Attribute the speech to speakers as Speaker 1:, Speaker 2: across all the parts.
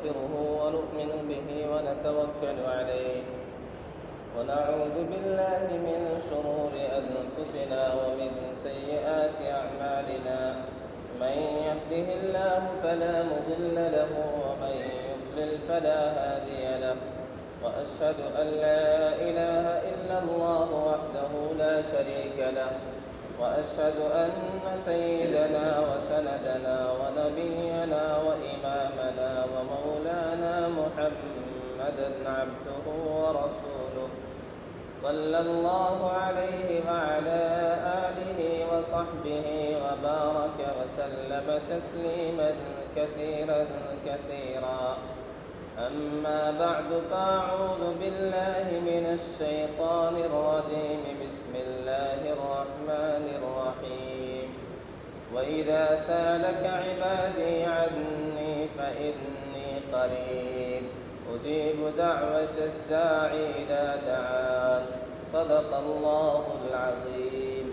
Speaker 1: ونستغفره ونؤمن به ونتوكل عليه ونعوذ بالله من شرور أنفسنا ومن سيئات أعمالنا من يهده الله فلا مضل له ومن يضلل فلا هادي له وأشهد أن لا إله إلا الله وحده لا شريك له وأشهد أن سيدنا وسندنا ونبينا وإمامنا ومولانا محمدا عبده ورسوله صلى الله عليه وعلى آله وصحبه وبارك وسلم تسليما كثيرا كثيرا. أما بعد فأعوذ بالله من الشيطان الرجيم. بسم الله الرحمن الرحيم. وإذا سألك عبادي عني فإني قريب أجيب دعوة الداعي إذا دعان. صدق الله العظيم.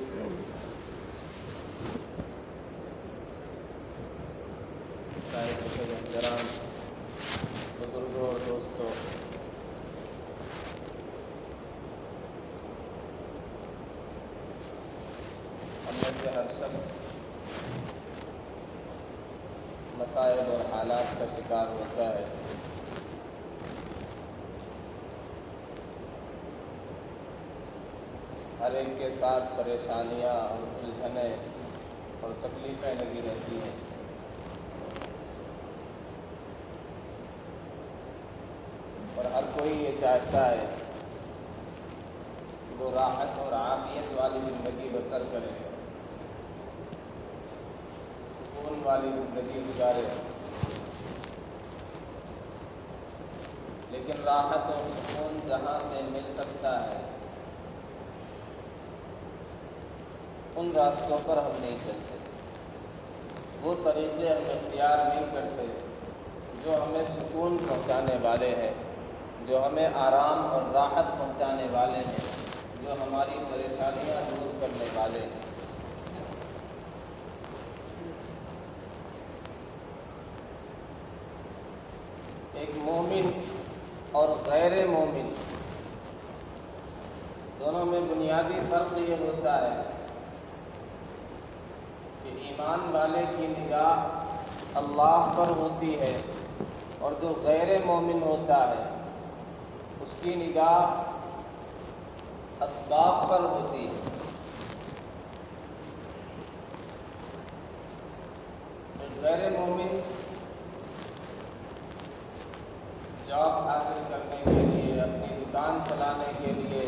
Speaker 1: بزرگوں اور دوستوں، ہم میں سے ہر شخص مسائل اور حالات کا شکار ہوتا ہے. ہر ایک کے ساتھ پریشانیاں اور الجھنیں اور تکلیفیں لگی رہتی ہیں. اور ہر کوئی یہ چاہتا ہے کہ وہ راحت اور عافیت والی زندگی بسر کرے، سکون والی زندگی گزارے. لیکن راحت اور سکون جہاں سے مل سکتا ہے ان راستوں پر ہم نہیں چلتے، وہ طریقے ہم اختیار نہیں کرتے جو ہمیں سکون پہنچانے والے ہیں، جو ہمیں آرام اور راحت پہنچانے والے ہیں، جو ہماری پریشانیاں دور کرنے والے ہیں. ایک مومن اور غیر مومن دونوں میں بنیادی فرق یہ ہوتا ہے کہ ایمان والے کی نگاہ اللہ پر ہوتی ہے اور جو غیر مومن ہوتا ہے اس کی نگاہ اسباب پر ہوتی ہے. غیر مومن جاب حاصل کرنے کے لیے، اپنی دکان چلانے کے لیے،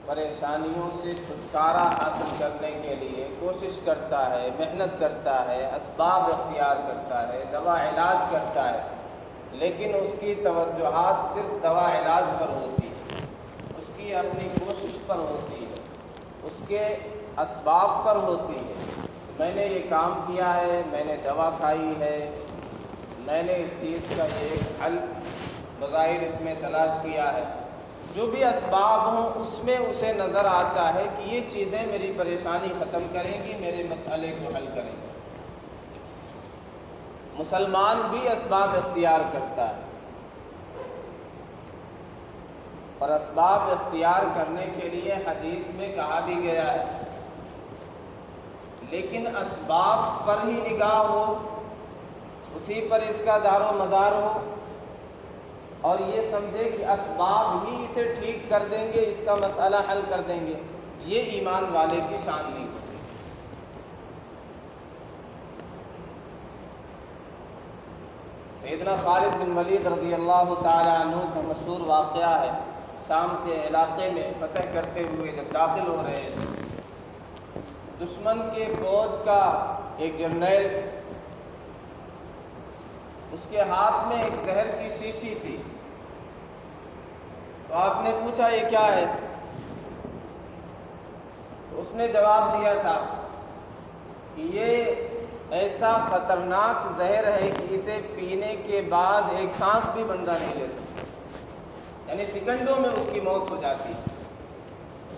Speaker 1: پریشانیوں سے چھٹکارا حاصل کرنے کے لیے کوشش کرتا ہے، محنت کرتا ہے، اسباب اختیار کرتا ہے، دوا علاج کرتا ہے، لیکن اس کی توجہات صرف دوا علاج پر ہوتی ہے، اس کی اپنی کوشش پر ہوتی ہے، اس کے اسباب پر ہوتی ہے. میں نے یہ کام کیا ہے، میں نے دوا کھائی ہے، میں نے اس چیز کا یہ ایک حل بظاہر اس میں تلاش کیا ہے. جو بھی اسباب ہوں اس میں اسے نظر آتا ہے کہ یہ چیزیں میری پریشانی ختم کریں گی، میرے مسئلے کو حل کریں گی. مسلمان بھی اسباب اختیار کرتا ہے اور اسباب اختیار کرنے کے لیے حدیث میں کہا بھی گیا ہے، لیکن اسباب پر ہی نگاہ ہو، اسی پر اس کا دار و مدار ہو اور یہ سمجھے کہ اسباب ہی اسے ٹھیک کر دیں گے، اس کا مسئلہ حل کر دیں گے، یہ ایمان والے کی شان نہیں ہوتی. سیدنا خالد بن ولید رضی اللہ تعالی عنہ کا مشہور واقعہ ہے. شام کے علاقے میں فتح کرتے ہوئے جب داخل ہو رہے تھے، دشمن کے فوج کا ایک جرنیل، اس کے ہاتھ میں ایک زہر کی شیشی تھی. تو آپ نے پوچھا یہ کیا ہے؟ تو اس نے جواب دیا تھا کہ یہ ایسا خطرناک زہر ہے کہ اسے پینے کے بعد ایک سانس بھی بندہ نہیں لے سکتا، یعنی سیکنڈوں میں اس کی موت ہو جاتی ہے.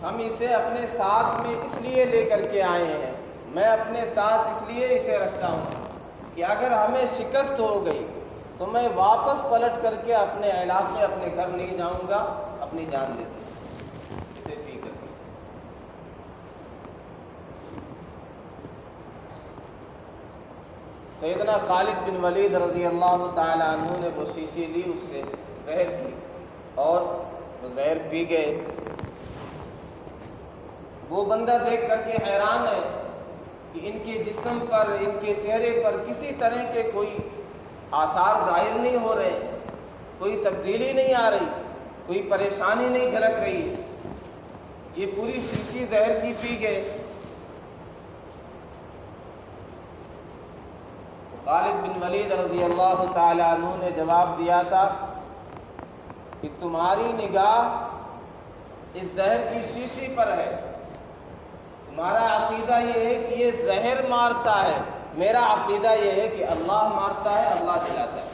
Speaker 1: ہم اسے اپنے ساتھ میں اس لیے لے کر کے آئے ہیں، میں اپنے ساتھ اس لیے اسے رکھتا ہوں کہ اگر ہمیں شکست ہو گئی، تو میں واپس پلٹ کر کے اپنے علاقے اپنے گھر نہیں جاؤں گا، اپنی جان لے لوں گا اسے پی کر کے۔ سیدنا خالد بن ولید رضی اللہ تعالی عنہ نے وہ شیشی لی، اس سے زہر کی اور وہ زہر پی گئے۔ وہ بندہ دیکھ کر کے حیران ہے کہ ان کے جسم پر، ان کے چہرے پر کسی طرح کے کوئی آثار ظاہر نہیں ہو رہے، کوئی تبدیلی نہیں آ رہی، کوئی پریشانی نہیں جھلک رہی، یہ پوری شیشی زہر کی پی گئے۔ خالد بن ولید رضی اللہ تعالی عنہ نے جواب دیا تھا کہ تمہاری نگاہ اس زہر کی شیشی پر ہے، تمہارا عقیدہ یہ ہے کہ یہ زہر مارتا ہے، میرا عقیدہ یہ ہے کہ اللہ مارتا ہے، اللہ جلاتا ہے۔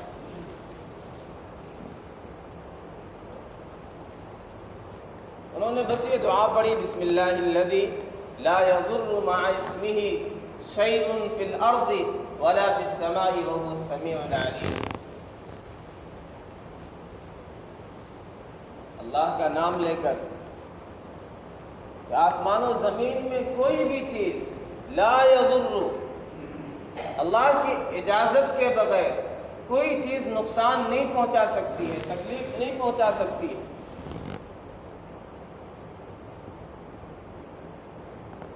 Speaker 1: انہوں نے بس یہ دعا پڑھی، بسم اللہ الذی لا یضر مع اسمہ شیء فی الارض ولا فی السماء وهو السمیع العلیم۔ اللہ کا نام لے کر کہ آسمان و زمین میں کوئی بھی چیز لا یضر، اللہ کی اجازت کے بغیر کوئی چیز نقصان نہیں پہنچا سکتی ہے، تکلیف نہیں پہنچا سکتی ہے۔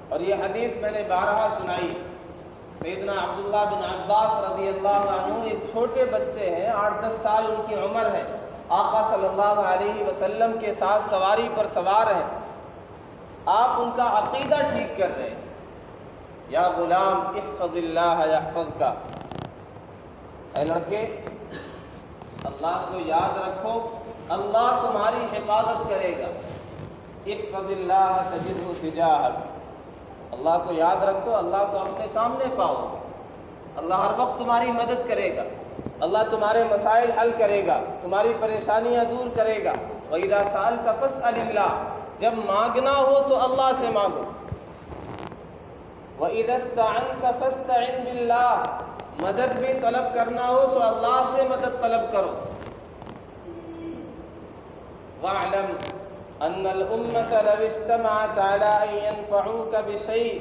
Speaker 1: اور یہ حدیث میں نے بارہا سنائی۔ سیدنا عبداللہ بن عباس رضی اللہ عنہ ایک چھوٹے بچے ہیں، 8-10 سال ان کی عمر ہے، آقا صلی اللہ علیہ وسلم کے ساتھ سواری پر سوار ہیں، آپ ان کا عقیدہ ٹھیک کر رہے ہیں۔ یا غلام احفظ اللہ یحفظک، اے لڑکے اللہ کو یاد رکھو، اللہ تمہاری حفاظت کرے گا۔ احفظ اللہ تجدہ تجاہک، اللہ کو یاد رکھو، اللہ کو اپنے سامنے پاؤ گے، اللہ ہر وقت تمہاری مدد کرے گا، اللہ تمہارے مسائل حل کرے گا، تمہاری پریشانیاں دور کرے گا۔ وَإِذَا سَأَلْتَ فَاسْأَلِ اللَّهَ، جب مانگنا ہو تو اللہ سے مانگو۔ وَإِذَا اسْتَعَنْتَ فَاسْتَعِنْ بِاللَّهِ، مدد بھی طلب کرنا ہو تو اللہ سے مدد طلب کرو۔ وَاعْلَمْ أَنَّ الْأُمَّةَ لَوِ اجْتَمَعَتْ عَلَىٰ أَن يَنفَعُوكَ بِشَيْءٍ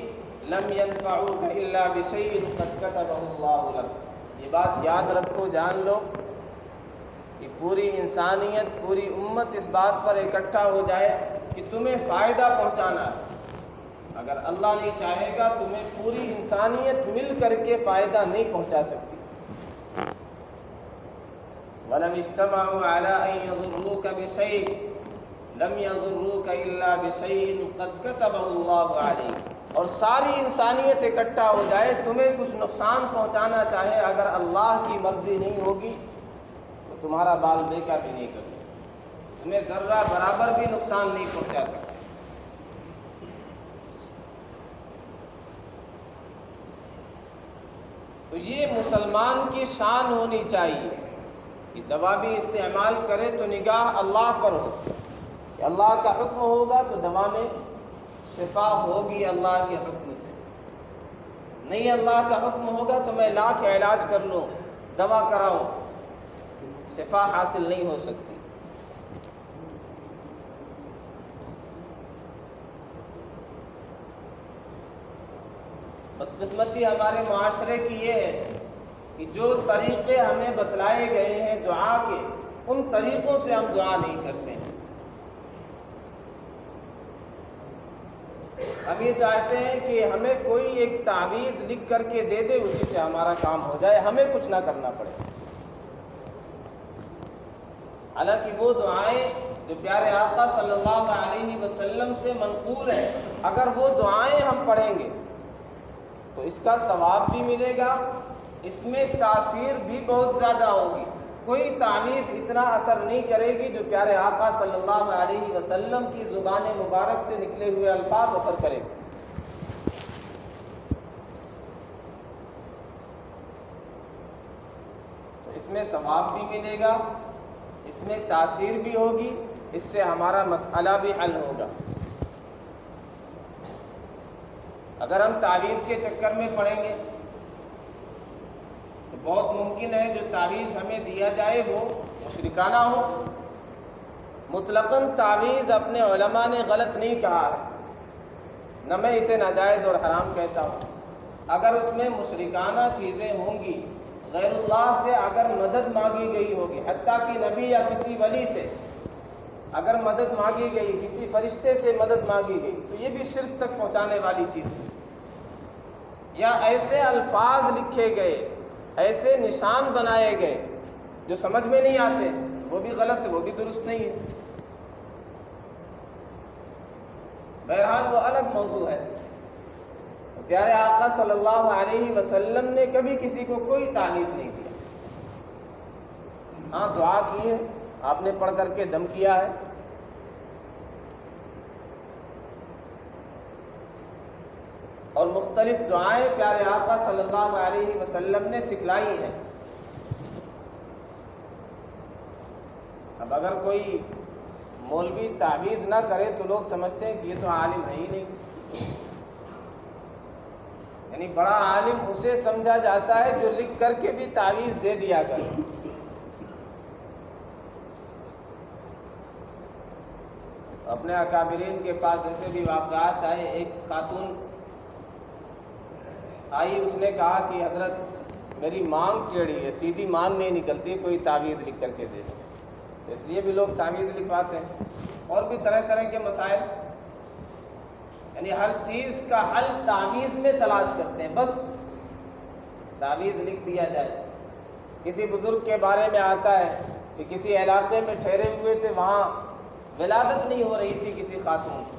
Speaker 1: لَمْ يَنفَعُوكَ إِلَّا بِشَيْءٍ قَدْ كَتَبَهُ اللَّهُ لَكَ۔ یہ بات یاد رکھو، جان لو کہ پوری انسانیت، پوری امت اس بات پر اکٹھا ہو جائے کہ تمہیں فائدہ پہنچانا ہے، اگر اللہ نہیں چاہے گا تمہیں پوری انسانیت مل کر کے فائدہ نہیں پہنچا سکتی۔ وَلَمْ اجْتَمَعُوا عَلَىٰ أَن يَضُرُّوكَ بِشَيْءٍ لَمْ يَضُرُّوكَ إِلَّا بِشَيْءٍ قَدْ كَتَبَهُ اللَّهُ عَلَيْكَ، اور ساری انسانیت اکٹھا ہو جائے تمہیں کچھ نقصان پہنچانا چاہے، اگر اللہ کی مرضی نہیں ہوگی تو تمہارا بال بیکا بھی نہیں کر سکتے، تمہیں ذرہ برابر بھی نقصان نہیں پہنچا سکتے۔ تو یہ مسلمان کی شان ہونی چاہیے کہ دوا بھی استعمال کرے تو نگاہ اللہ پر ہو، کہ اللہ کا حکم ہوگا تو دوا میں شفا ہوگی اللہ کے حکم سے، نہیں اللہ کا حکم ہوگا تو میں لاکھ علاج کر لوں، دوا کراؤں، شفا حاصل نہیں ہو سکتی۔ بدقسمتی ہمارے معاشرے کی یہ ہے کہ جو طریقے ہمیں بتلائے گئے ہیں دعا کے، ان طریقوں سے ہم دعا نہیں کرتے ہیں۔ ہم یہ چاہتے ہیں کہ ہمیں کوئی ایک تعویذ لکھ کر کے دے دے، اسی سے ہمارا کام ہو جائے، ہمیں کچھ نہ کرنا پڑے۔ حالانکہ وہ دعائیں جو پیارے آقا صلی اللہ علیہ وسلم سے منقول ہیں، اگر وہ دعائیں ہم پڑھیں گے تو اس کا ثواب بھی ملے گا، اس میں تاثیر بھی بہت زیادہ ہوگی۔ کوئی تعویذ اتنا اثر نہیں کرے گی جو پیارے آقا صلی اللہ علیہ وسلم کی زبان مبارک سے نکلے ہوئے الفاظ اثر کرے گی۔ تو اس میں ثواب بھی ملے گا، اس میں تاثیر بھی ہوگی، اس سے ہمارا مسئلہ بھی حل ہوگا۔ اگر ہم تعویذ کے چکر میں پڑیں گے تو بہت ممکن ہے جو تعویذ ہمیں دیا جائے وہ مشرکانہ ہو۔ مطلقاً تعویذ اپنے علماء نے غلط نہیں کہا ہے، نہ میں اسے ناجائز اور حرام کہتا ہوں۔ اگر اس میں مشرکانہ چیزیں ہوں گی، غیر اللہ سے اگر مدد مانگی گئی ہوگی، حتیٰ کہ نبی یا کسی ولی سے اگر مدد مانگی گئی، کسی فرشتے سے مدد مانگی گئی، تو یہ بھی شرک تک پہنچانے والی چیز ہے۔ یا ایسے الفاظ لکھے گئے، ایسے نشان بنائے گئے جو سمجھ میں نہیں آتے، وہ بھی غلط ہے، وہ بھی درست نہیں ہے۔ بہرحال وہ الگ موضوع ہے۔ پیارے آقا صلی اللہ علیہ وسلم نے کبھی کسی کو کوئی تعویذ نہیں دیا۔ ہاں دعا کی ہے، آپ نے پڑھ کر کے دم کیا ہے، اور مختلف دعائیں پیارے آقا صلی اللہ علیہ وسلم نے سکھلائی ہیں۔ اب اگر کوئی مولوی تعویذ نہ کرے تو لوگ سمجھتے ہیں کہ یہ تو عالم ہے ہی نہیں، یعنی بڑا عالم اسے سمجھا جاتا ہے جو لکھ کر کے بھی تعویذ دے دیا کرے۔ اپنے اکابرین کے پاس ایسے بھی واقعات آئے، ایک خاتون آئی، اس نے کہا کہ حضرت میری مانگ ٹیڑھی ہے، سیدھی مانگ نہیں نکلتی، کوئی تعویذ لکھ کر کے دے دیں۔ تو اس لیے بھی لوگ تعویذ لکھواتے ہیں، اور بھی طرح طرح کے مسائل، یعنی ہر چیز کا حل تعویذ میں تلاش کرتے ہیں، بس تعویذ لکھ دیا جائے۔ کسی بزرگ کے بارے میں آتا ہے کہ کسی علاقے میں ٹھہرے ہوئے تھے، وہاں ولادت نہیں ہو رہی تھی کسی خاتون کی،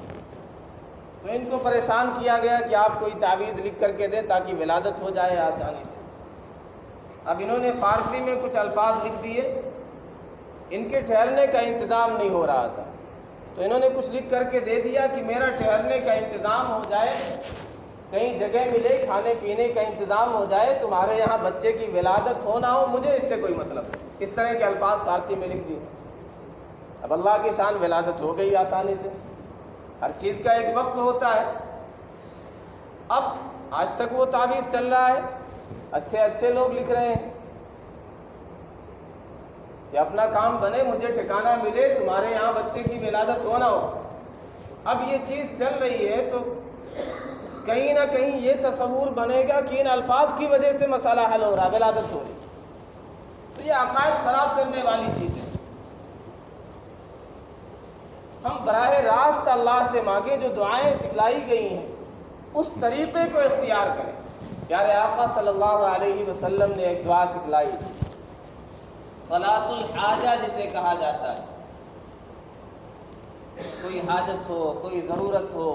Speaker 1: تو ان کو پریشان کیا گیا کہ آپ کوئی تعویذ لکھ کر کے دیں تاکہ ولادت ہو جائے آسانی سے۔ اب انہوں نے فارسی میں کچھ الفاظ لکھ دیے، ان کے ٹھہرنے کا انتظام نہیں ہو رہا تھا، تو انہوں نے کچھ لکھ کر کے دے دیا کہ میرا ٹھہرنے کا انتظام ہو جائے، کہیں جگہ ملے، کھانے پینے کا انتظام ہو جائے، تمہارے یہاں بچے کی ولادت ہو نہ ہو مجھے اس سے کوئی مطلب نہیں۔ اس طرح کے الفاظ فارسی میں لکھ دیے۔ اب اللہ کی شان ولادت ہو گئی آسانی سے۔ ہر چیز کا ایک وقت ہوتا ہے۔ اب آج تک وہ تعویذ چل رہا ہے، اچھے اچھے لوگ لکھ رہے ہیں کہ اپنا کام بنے، مجھے ٹھکانہ ملے، تمہارے یہاں بچے کی ولادت ہو نہ ہو۔ اب یہ چیز چل رہی ہے تو کہیں نہ کہیں یہ تصور بنے گا کہ ان الفاظ کی وجہ سے مسئلہ حل ہو رہا ہے، ولادت ہو رہی ہے، تو یہ عقائد خراب کرنے والی چیز ہے۔ ہم براہ راست اللہ سے مانگیں، جو دعائیں سکھلائی گئی ہیں اس طریقے کو اختیار کریں۔ پیارے آقا صلی اللہ علیہ وسلم نے ایک دعا سکھلائی، صلاۃ الحاجہ جسے کہا جاتا ہے۔ کوئی حاجت ہو، کوئی ضرورت ہو،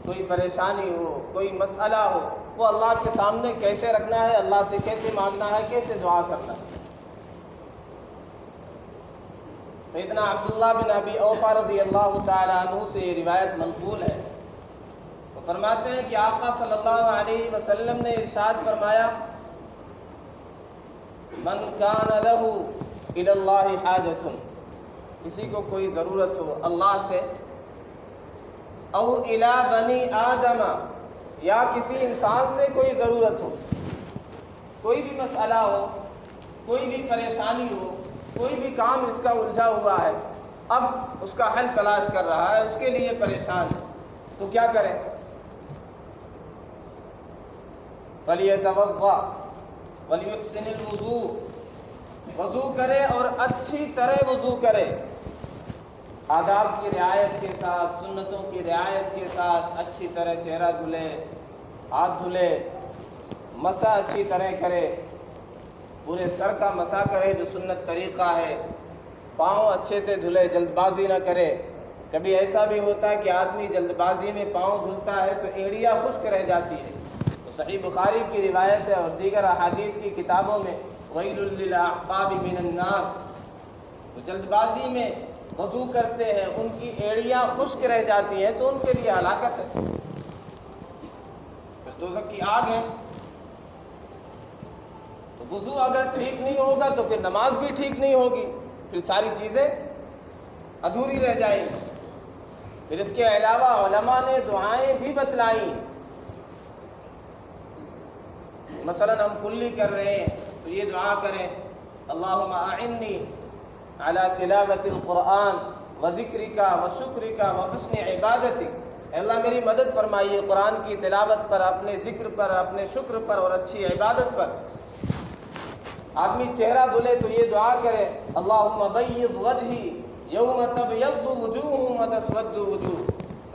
Speaker 1: کوئی پریشانی ہو، کوئی مسئلہ ہو، وہ اللہ کے سامنے کیسے رکھنا ہے، اللہ سے کیسے مانگنا ہے، کیسے دعا کرنا ہے۔ سیدنا عبداللہ بن ابی اوفا رضی اللہ تعالی عنہ سے یہ روایت منقول ہے، وہ فرماتے ہیں کہ آقا صلی اللہ علیہ وسلم نے ارشاد فرمایا، من کان لہ الی اللہ حاجۃ، کسی کو کوئی ضرورت ہو اللہ سے، او الی بنی آدم، یا کسی انسان سے کوئی ضرورت ہو، کوئی بھی مسئلہ ہو، کوئی بھی پریشانی ہو، کوئی بھی کام اس کا الجھا ہوا ہے، اب اس کا حل تلاش کر رہا ہے، اس کے لیے پریشان ہے، تو کیا کریں؟ فَلْيَتَوَضَّأْ وَلْيُحْسِنِ الْوُضُوء، وضو کرے اور اچھی طرح وضو کرے، آداب کی رعایت کے ساتھ، سنتوں کی رعایت کے ساتھ، اچھی طرح چہرہ دھلے، ہاتھ دھلے، مسح اچھی طرح کرے، پورے سر کا مسح کرے جو سنت طریقہ ہے، پاؤں اچھے سے دھلے، جلد بازی نہ کرے۔ کبھی ایسا بھی ہوتا ہے کہ آدمی جلد بازی میں پاؤں دھلتا ہے تو ایڑیاں خشک رہ جاتی ہے، تو صحیح بخاری کی روایت ہے اور دیگر احادیث کی کتابوں میں ویل للاعقاب من النار، تو جلد بازی میں وضو کرتے ہیں، ان کی ایڑیاں خشک رہ جاتی ہیں تو ان کے لیے ہلاکت ہے، پھر دوزخ کی آگ ہے۔ تو وضو اگر ٹھیک نہیں ہوگا تو پھر نماز بھی ٹھیک نہیں ہوگی، پھر ساری چیزیں ادھوری رہ جائیں گی۔ پھر اس کے علاوہ علماء نے دعائیں بھی بتلائیں، مثلا ہم کلی کر رہے ہیں تو یہ دعا کریں، اللہم اعنی علی تلاوت القرآن و ذکرک و شکرک و حسن عبادتک، اے اللہ میری مدد فرمائیے قرآن کی تلاوت پر، اپنے ذکر پر، اپنے شکر پر اور اچھی عبادت پر۔ آدمی چہرہ دھلے تو یہ دعا کرے، اللہم بیض وجہی یوم تبیض وجوہ و تسود وجوہ،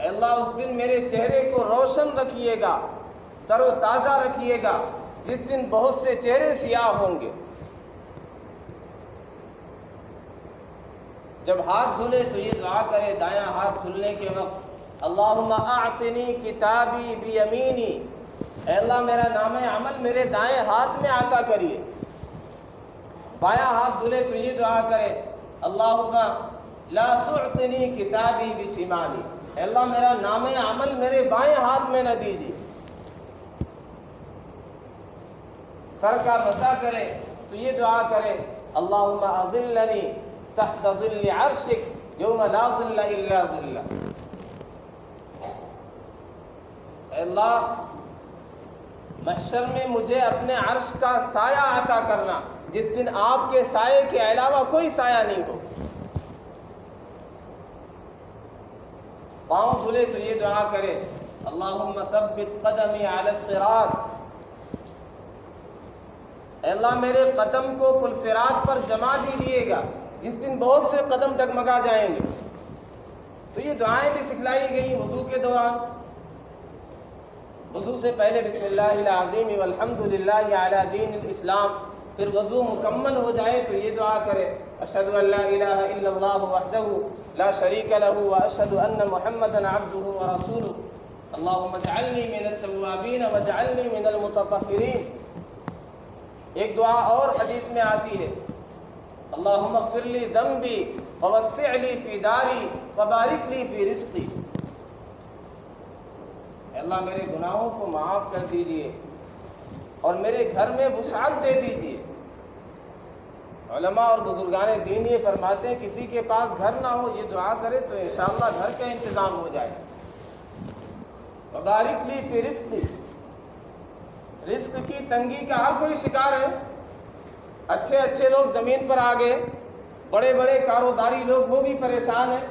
Speaker 1: اے اللہ اس دن میرے چہرے کو روشن رکھیے گا، تر و تازہ رکھیے گا، جس دن بہت سے چہرے سیاہ ہوں گے۔ جب ہاتھ دھلے تو یہ دعا کرے دایاں ہاتھ دھلنے کے وقت، اللہم اعطنی کتابی بیمینی، اے اللہ میرا نام عمل میرے دائیں ہاتھ میں عطا کریے۔ بایاں ہاتھ دھلے تو یہ دعا کرے، اللہم لا تعطنی کتابی بشمالی، اے اللہ میرا نام عمل میرے بائیں ہاتھ میں نہ دیجیے۔ سر کا مسح کرے تو یہ دعا کرے، اللہم اظلنی تحت ظل عرشک یوم لا ظل الا ظلک، اے اللہ محشر میں مجھے اپنے عرش کا سایہ عطا کرنا، جس دن آپ کے سائے کے علاوہ کوئی سایہ نہیں ہو۔ پاؤں دھلے تو یہ دعا کرے، اللہم ثبت قدمی علی الصراط، اے اللہ میرے قدم کو پل صراط پر جما دیجیے گا، جس دن بہت سے قدم ڈگمگا جائیں گے۔ تو یہ دعائیں بھی سکھلائی گئی وضو کے دوران۔ وضو سے پہلے بسم اللہ العظیم والحمد للہ علی دین الاسلام، پھر وضو مکمل ہو جائے تو یہ دعا کرے، اشہد ان لا الہ الا اللہ وحدہ لا شریک لہ واشہد ان محمدا عبدہ ورسولہ، اللہم اجعلنی من التوابین واجعلنی من المتطہرین۔ ایک دعا اور حدیث میں آتی ہے، اللہم اغفر لی ذنبی ووسع لی فی داری وبارک لی فی رزقی، اے اللہ میرے گناہوں کو معاف کر دیجئے اور میرے گھر میں وسعت دے دیجئے۔ علماء اور بزرگان دین یہ فرماتے ہیں کسی کے پاس گھر نہ ہو یہ دعا کرے تو انشاءاللہ گھر کا انتظام ہو جائے۔ وبارک لی فی رزقی، رزق کی تنگی کا ہر کوئی شکار ہے۔ اچھے اچھے لوگ زمین پر آ گئے، بڑے بڑے کاروباری لوگ وہ بھی پریشان ہیں،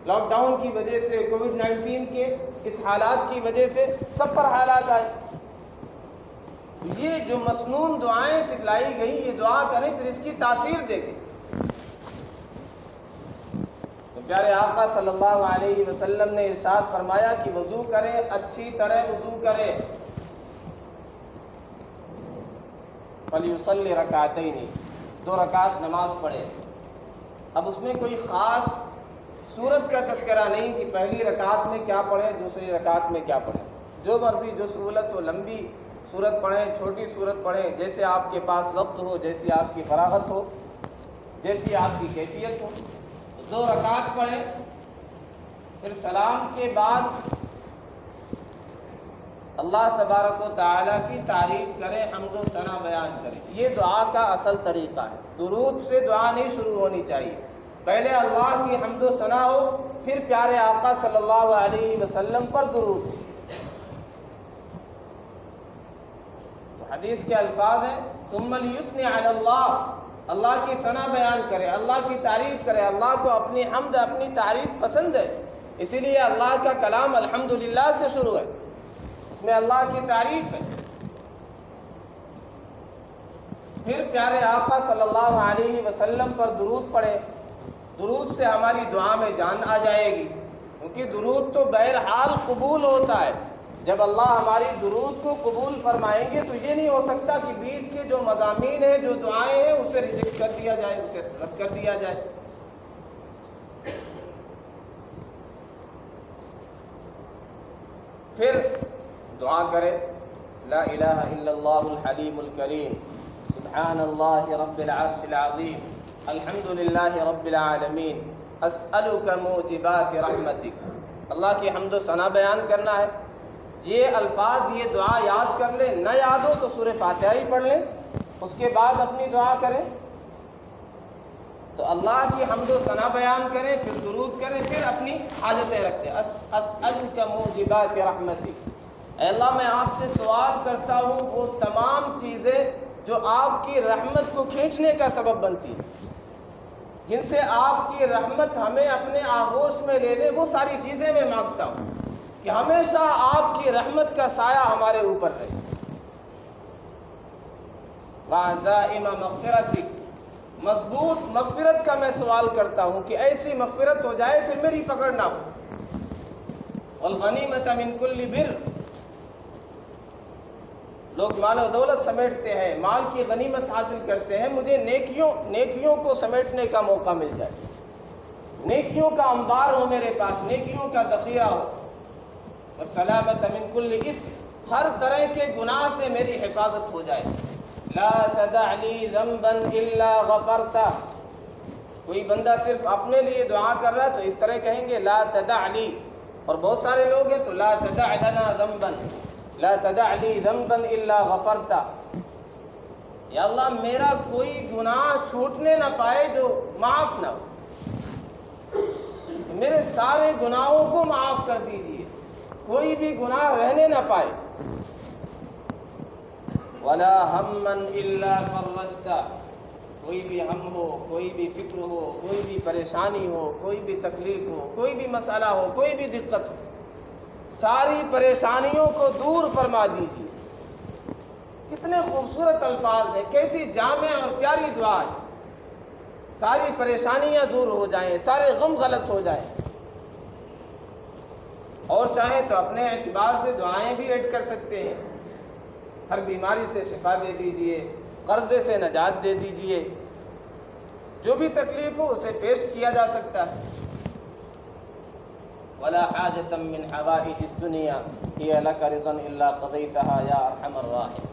Speaker 1: لاک ڈاؤن کی وجہ سے، کووڈ-19 کے اس حالات کی وجہ سے سب پر حالات آئے۔ یہ جو مسنون دعائیں سکھلائی گئی یہ دعا کریں، پھر اس کی تاثیر دیکھیں۔ تو پیارے آقا صلی اللہ علیہ وسلم نے ارشاد فرمایا کہ وضو کرے، اچھی طرح وضو کرے، فَلْيُصَلِّ رَكَعَتَيْنِ، 2 رکعت نماز پڑھے۔ اب اس میں کوئی خاص صورت کا تذکرہ نہیں کہ پہلی رکعت میں کیا پڑھیں، دوسری رکعت میں کیا پڑھیں، جو مرضی جو سہولت ہو، لمبی صورت پڑھیں، چھوٹی صورت پڑھیں، جیسے آپ کے پاس وقت ہو، جیسی آپ کی فراغت ہو، جیسی آپ کی کیفیت ہو۔ 2 رکعت پڑھیں، پھر سلام کے بعد اللہ تبارک و تعالیٰ کی تعریف کریں، حمد و ثنا بیان کریں۔ یہ دعا کا اصل طریقہ ہے۔ درود سے دعا نہیں شروع ہونی چاہیے، پہلے اللہ کی حمد و ثنا ہو، پھر پیارے آقا صلی اللہ علیہ وسلم پر درود ہو۔ تو حدیث کے الفاظ ہیں، ثم لیثنی علی اللہ، اللہ کی ثنا بیان کرے، اللہ کی تعریف کرے۔ اللہ کو اپنی حمد، اپنی تعریف پسند ہے، اسی لیے اللہ کا کلام الحمدللہ سے شروع ہے، اس میں اللہ کی تعریف ہے۔ پھر پیارے آقا صلی اللہ علیہ وسلم پر درود پڑھے۔ درود سے ہماری دعا میں جان آ جائے گی، کیونکہ درود تو بہرحال قبول ہوتا ہے۔ جب اللہ ہماری درود کو قبول فرمائیں گے تو یہ نہیں ہو سکتا کہ بیچ کے جو مضامین ہیں، جو دعائیں ہیں، اسے ریجیکٹ کر دیا جائے، اسے رد کر دیا جائے۔ پھر دعا کرے، لا الہ الا اللہ الحلیم الکریم، سبحان اللہ رب العرش العظیم، الحمد للہ رب العالمین، اسألک موجبات رحمتک۔ اللہ کی حمد و ثنا بیان کرنا ہے۔ یہ الفاظ، یہ دعا یاد کر لیں، نہ یاد ہو تو سورہ فاتحہ ہی پڑھ لیں، اس کے بعد اپنی دعا کریں۔ تو اللہ کی حمد و ثنا بیان کریں، پھر درود کریں، پھر اپنی حاجتیں رکھتے ہیں۔ اسألک موجبات رحمتک، اے اللہ میں آپ سے سوال کرتا ہوں وہ تمام چیزیں جو آپ کی رحمت کو کھینچنے کا سبب بنتی ہے، جن سے آپ کی رحمت ہمیں اپنے آغوش میں لے لے، وہ ساری چیزیں میں مانگتا ہوں کہ ہمیشہ آپ کی رحمت کا سایہ ہمارے اوپر رہے۔ وعزائم مغفرتک، مضبوط مغفرت کا میں سوال کرتا ہوں کہ ایسی مغفرت ہو جائے پھر میری پکڑ نہ ہو۔ والغنیمۃ من کل بر، لوگ مال و دولت سمیٹتے ہیں، مال کی غنیمت حاصل کرتے ہیں، مجھے نیکیوں کو سمیٹنے کا موقع مل جائے، نیکیوں کا انبار ہو میرے پاس، نیکیوں کا ذخیرہ ہو۔ والسلامۃ من کل اثم، ہر طرح کے گناہ سے میری حفاظت ہو جائے۔ لا تدع لی ذنبا الا غفرتہ، کوئی بندہ صرف اپنے لیے دعا کر رہا ہے تو اس طرح کہیں گے لا تدع لی، اور بہت سارے لوگ ہیں تو لا تدع لنا ذنبا، لا تدع لی ذنبا الا غفرتہ، یا اللہ میرا کوئی گناہ چھوٹنے نہ پائے جو معاف نہ ہو، میرے سارے گناہوں کو معاف کر دیجئے، کوئی بھی گناہ رہنے نہ پائے۔ ولا ہما الا فرجتہ، کوئی بھی ہم ہو، کوئی بھی فکر ہو، کوئی بھی پریشانی ہو، کوئی بھی تکلیف ہو، کوئی بھی مسئلہ ہو، کوئی بھی دقت ہو، ساری پریشانیوں کو دور فرما دیجیے۔ کتنے خوبصورت الفاظ ہیں، کیسی جامع اور پیاری دعا ہے۔ ساری پریشانیاں دور ہو جائیں، سارے غم غلط ہو جائیں۔ اور چاہیں تو اپنے اعتبار سے دعائیں بھی ایڈ کر سکتے ہیں، ہر بیماری سے شفا دے دیجئے، قرضے سے نجات دے دیجئے، جو بھی تکلیف ہو اسے پیش کیا جا سکتا ہے۔ ولا حاجة من حوائج الدنيا هي لك رضا الا قضيتها یا ارحم الراحمين،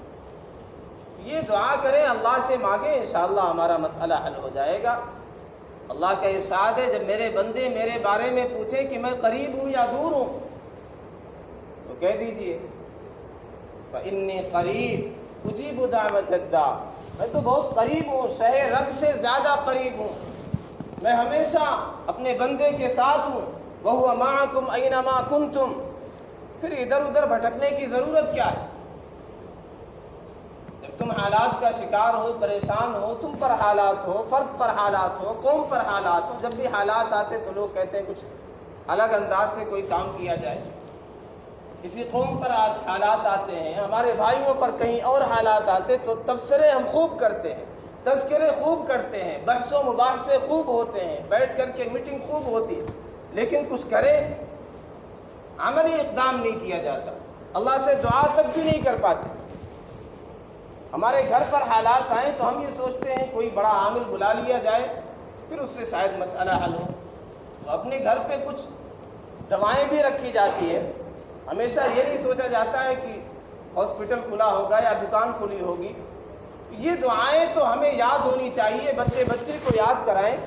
Speaker 1: یہ دعا کریں، اللہ سے مانگیں، انشاءاللہ ہمارا مسئلہ حل ہو جائے گا۔ اللہ کا ارشاد ہے جب میرے بندے میرے بارے میں پوچھیں کہ میں قریب ہوں یا دور ہوں تو کہہ دیجئے فإني قریب اجیب دعوت الداع، میں تو بہت قریب ہوں، شہ رگ سے زیادہ قریب ہوں، میں ہمیشہ اپنے بندے کے ساتھ ہوں۔ وَهُوَ مَعَكُمْ أَيْنَمَا كُنْتُمْ، پھر ادھر ادھر بھٹکنے کی ضرورت کیا ہے؟ جب تم حالات کا شکار ہو، پریشان ہو، تم پر حالات ہو، فرد پر حالات ہو، قوم پر حالات ہو، جب بھی حالات آتے تو لوگ کہتے ہیں کچھ الگ انداز سے کوئی کام کیا جائے۔ کسی قوم پر حالات آتے ہیں، ہمارے بھائیوں پر کہیں اور حالات آتے تو تبصرے ہم خوب کرتے ہیں، تذکرے خوب کرتے ہیں، بحث و مباحثے خوب ہوتے ہیں، بیٹھ کر کے میٹنگ خوب ہوتی ہے، لیکن کچھ کرے عملی اقدام نہیں کیا جاتا، اللہ سے دعا تک بھی نہیں کر پاتے۔ ہمارے گھر پر حالات آئیں تو ہم یہ سوچتے ہیں کوئی بڑا عامل بلا لیا جائے، پھر اس سے شاید مسئلہ حل ہو۔ تو اپنے گھر پہ کچھ دوائیں بھی رکھی جاتی ہے، ہمیشہ یہ نہیں سوچا جاتا ہے کہ ہاسپٹل کھلا ہوگا یا دکان کھلی ہوگی۔ یہ دعائیں تو ہمیں یاد ہونی چاہیے، بچے کو یاد کرائیں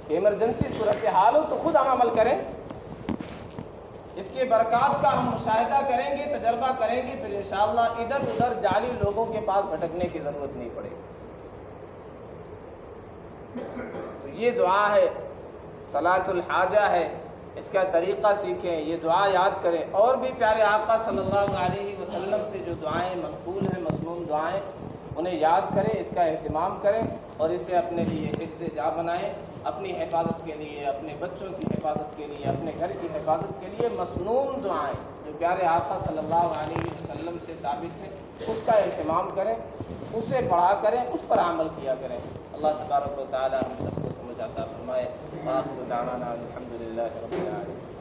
Speaker 1: کہ ایمرجنسی صورتحال ہو تو خود ہم عمل کریں، اس کے برکات کا ہم مشاہدہ کریں گے، تجربہ کریں گے، پھر انشاءاللہ ادھر ادھر جعلی لوگوں کے پاس بھٹکنے کی ضرورت نہیں پڑے گی۔ تو یہ دعا ہے، صلاۃ الحاجہ ہے، اس کا طریقہ سیکھیں، یہ دعا یاد کریں، اور بھی پیارے آقا صلی اللہ علیہ وسلم سے جو دعائیں منقول ہیں، مسنون دعائیں، انہیں یاد کریں، اس کا اہتمام کریں اور اسے اپنے لیے حفظ جا بنائیں، اپنی حفاظت کے لیے، اپنے بچوں کی حفاظت کے لیے، اپنے گھر کی حفاظت کے لیے مسنون دعائیں جو پیارے آقا صلی اللہ علیہ وسلم سے ثابت ہیں، اس کا اہتمام کریں، اسے پڑھا کریں، اس پر عمل کیا کریں۔ اللہ تبارک و تعالی ہم سب کو سمجھ عطا فرمائے۔ وآخر دعوانا الحمد للہ رب العالمین۔